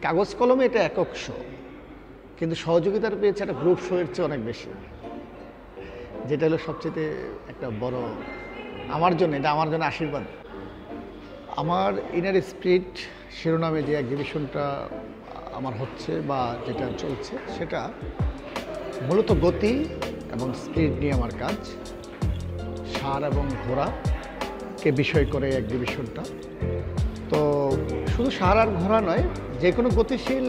কাগজ কলমে এটা একক শো, কিন্তু সহযোগিতার পেয়েছে একটা গ্রুপ শো এর চেয়ে অনেক বেশি, যেটা হলো সবচেয়ে একটা বড় আমার জন্য, এটা আমার জন্য আশীর্বাদ। আমার ইনার স্পিরিট শিরোনামে যে এক্সিবিশনটা আমার হচ্ছে বা যেটা চলছে, সেটা মূলত গতি এবং স্পিরিট নিয়ে আমার কাজ। ষাঁড় এবং ঘোড়াকে বিষয় করে এক্সিবিশনটা। তো শুধু ষাঁড় আর ঘোড়া নয়, যে কোনো গতিশীল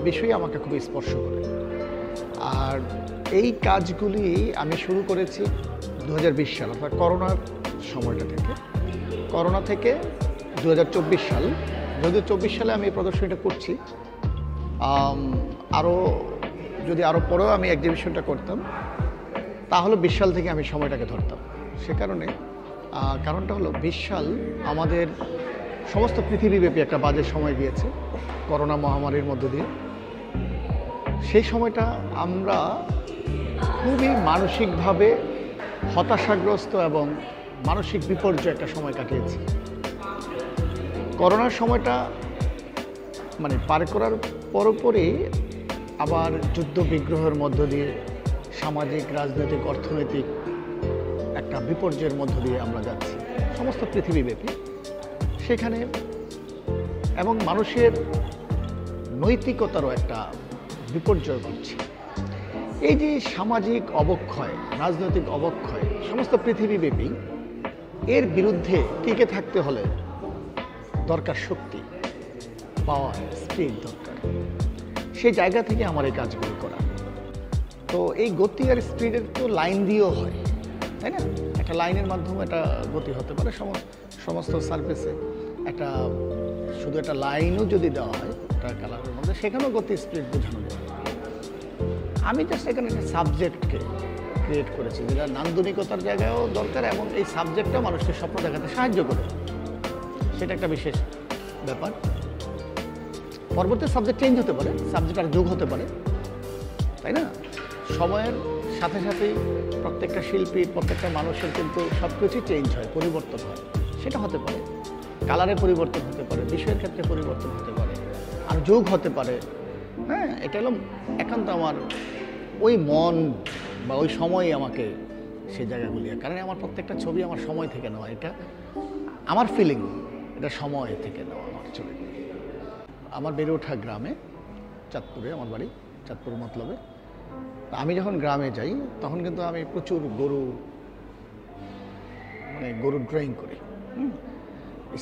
বিষয় আমাকে খুব স্পর্শ করে। আর এই কাজগুলি আমি শুরু করেছি 2020 সাল, অর্থাৎ করোনার সময়টা থেকে। করোনা থেকে 2024 সাল, 2024 সালে আমি এই প্রদর্শনীটা করছি। যদি আরও পরেও আমি এক্সিবিশনটা করতাম, তাহলে 20 সাল থেকে আমি সময়টাকে ধরতাম। সে কারণটা হলো 20 সাল আমাদের সমস্ত পৃথিবীব্যাপী একটা বাজে সময় গিয়েছে করোনা মহামারীর মধ্য দিয়ে। সেই সময়টা আমরা খুবই মানসিকভাবে হতাশাগ্রস্ত এবং মানসিক বিপর্যয় একটা সময় কাটিয়েছি। করোনার সময়টা পার করার পরপরই আবার যুদ্ধ বিগ্রহের মধ্য দিয়ে সামাজিক, রাজনৈতিক, অর্থনৈতিক একটা বিপর্যয়ের মধ্য দিয়ে আমরা যাচ্ছি সমস্ত পৃথিবীব্যাপী। সেখানে এবং মানুষের নৈতিকতারও একটা বিপর্যয় ঘটছে। এই যে সামাজিক অবক্ষয়, রাজনৈতিক অবক্ষয় সমস্ত পৃথিবীব্যাপী, এর বিরুদ্ধে টিকে থাকতে হলে দরকার শক্তি, পাওয়ার, স্পিড দরকার। সেই জায়গা থেকে আমার এই কাজগুলি করা। তো এই গতি আর স্পিডের তো লাইন দিয়েও হয়, তাই না? একটা লাইনের মাধ্যমে একটা গতি হতে পারে সমস্ত সারফেসে। শুধু একটা লাইনও যদি দেওয়া হয় একটা কালারের মধ্যে, সেখানেও গতি স্পিড বোঝানো যায়। আমি জাস্ট এখানে একটা সাবজেক্টকে ক্রিয়েট করেছি, যেটা নান্দনিকতার জায়গায়ও দরকার এবং এই সাবজেক্টটাও মানুষকে স্বপ্ন দেখাতে সাহায্য করে। সেটা একটা বিশেষ ব্যাপার। পরবর্তী সাবজেক্ট চেঞ্জ হতে পারে, সাবজেক্ট আর যোগ হতে পারে, তাই না? সময়ের সাথে সাথেই প্রত্যেকটা শিল্পীর, প্রত্যেকটা মানুষের কিন্তু সব কিছুই চেঞ্জ হয়, পরিবর্তন হয়। সেটা হতে পারে, কালারে পরিবর্তন হতে পারে, বিষয়ের ক্ষেত্রে পরিবর্তন হতে পারে, আর যোগ হতে পারে। হ্যাঁ, এটা হলো একান্ত আমার ওই মন বা ওই সময়ই আমাকে সেই জায়গাগুলি, কারণ আমার প্রত্যেকটা ছবি আমার সময় থেকে নেওয়া। এটা আমার ফিলিং, এটা সময় থেকে নেওয়া আমার ছবি। আমার বেড়ে ওঠা গ্রামে, চাঁদপুরে আমার বাড়ি, চাঁদপুর মতলবে। আমি যখন গ্রামে যাই তখন কিন্তু আমি প্রচুর গরুর ড্রয়িং করি।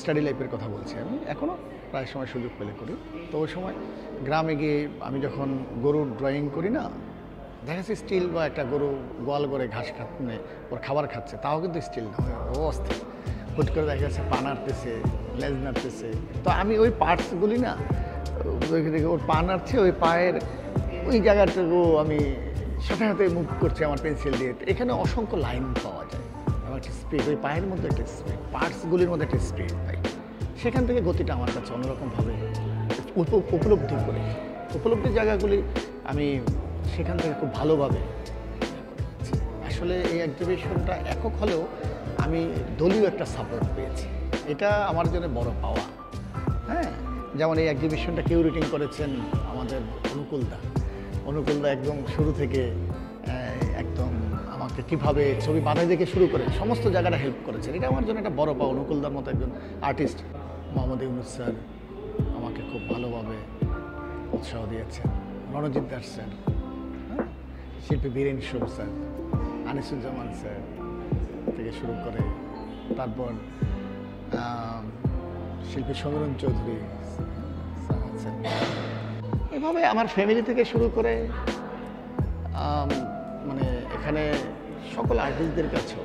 স্টাডি লাইফের কথা বলছি আমি, এখনও প্রায় সময় সুযোগ পেলে করি। তো ওই সময় গ্রামে গিয়ে আমি যখন গরুর ড্রয়িং করি না, দেখা যাচ্ছে স্টিল বা একটা গরু গোয়াল করে ঘাস ওর খাবার খাচ্ছে, তাও কিন্তু স্টিল না, ও অস্থির। হুট করে দেখা যাচ্ছে পা নাড়তেছে, লেজ নাড়তেছে। তো আমি ওই পার্টসগুলি না, ওর পা নাড়ছে, ওই পায়ের ওই জায়গাটুকু আমি সাথে সাথে মুভ করছি আমার পেন্সিল দিয়ে। এখানে অসংখ্য লাইন পাওয়া যায় এবং একটা স্পিড, ওই পায়ের মধ্যে একটা স্পিড, পার্টসগুলির মধ্যে একটা স্পিড পাই। সেখান থেকে গতিটা আমার কাছে অন্যরকমভাবে উপলব্ধির জায়গাগুলি আমি সেখান থেকে খুব ভালোভাবে। আসলে এই এক্সিবিশনটা একক হলেও আমি দলীয় একটা সাপোর্ট পেয়েছি, এটা আমার জন্য বড় পাওয়া। হ্যাঁ, যেমন এই এক্সিবিশনটা কিউরেটিং করেছেন আমাদের অনুকূলদা একদম শুরু থেকে একদম আমাকে কীভাবে ছবি বাঁধা থেকে শুরু করে সমস্ত জায়গাটা হেল্প করেছেন। এটা আমার জন্য একটা বড় পাওয়া। অনুকূলদার মতো একজন আর্টিস্ট, মোহাম্মদ ইউনুস স্যার আমাকে খুব ভালোভাবে উৎসাহ দিয়েছেন, রণজিৎ দাস স্যার, শিল্পী বীরেন সোম স্যার, আনিসুজ্জামান স্যার থেকে শুরু করে, তারপর শিল্পী সমীরণ চৌধুরী স্যার আছেন। এভাবে আমার ফ্যামিলি থেকে শুরু করে এখানে সকল আর্টিস্টদের কাছেও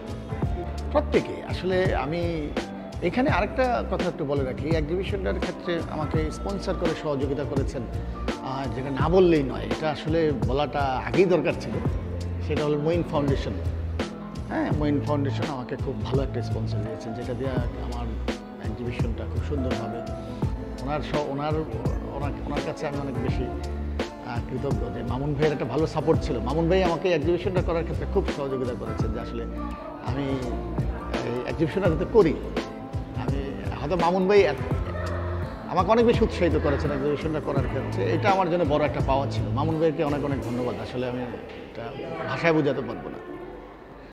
প্রত্যেকে আসলে আমি এখানে আরেকটা কথা একটু বলে রাখি। এই এক্সিবিশনটার ক্ষেত্রে আমাকে স্পন্সর করে সহযোগিতা করেছেন, যেটা না বললেই নয়, এটা আসলে বলাটা আগেই দরকার ছিল। সেটা হলো মঈন ফাউন্ডেশন। হ্যাঁ, মঈন ফাউন্ডেশন আমাকে খুব ভালো একটা স্পন্সর দিয়েছেন, যেটা দিয়ে আমার এক্সিবিশনটা খুব সুন্দরভাবে ওনার কাছে আমি অনেক বেশি কৃতজ্ঞ যে মামুন ভাইয়ের একটা ভালো সাপোর্ট ছিল। মামুন ভাই আমাকে এক্সিবিশনটা করার ক্ষেত্রে খুব সহযোগিতা করেছেন, যে আসলে আমি এই এক্সিবিশনটা যাতে করি। আমি হয়তো মামুন ভাই আমাকে অনেক বেশি উৎসাহিত করেছেন এক্সিবিশনটা করার ক্ষেত্রে। এটা আমার জন্য বড় একটা পাওয়া ছিল। মামুন ভাইকে অনেক অনেক ধন্যবাদ। আসলে আমি এটা ভাষায় বোঝাতে পারবো না।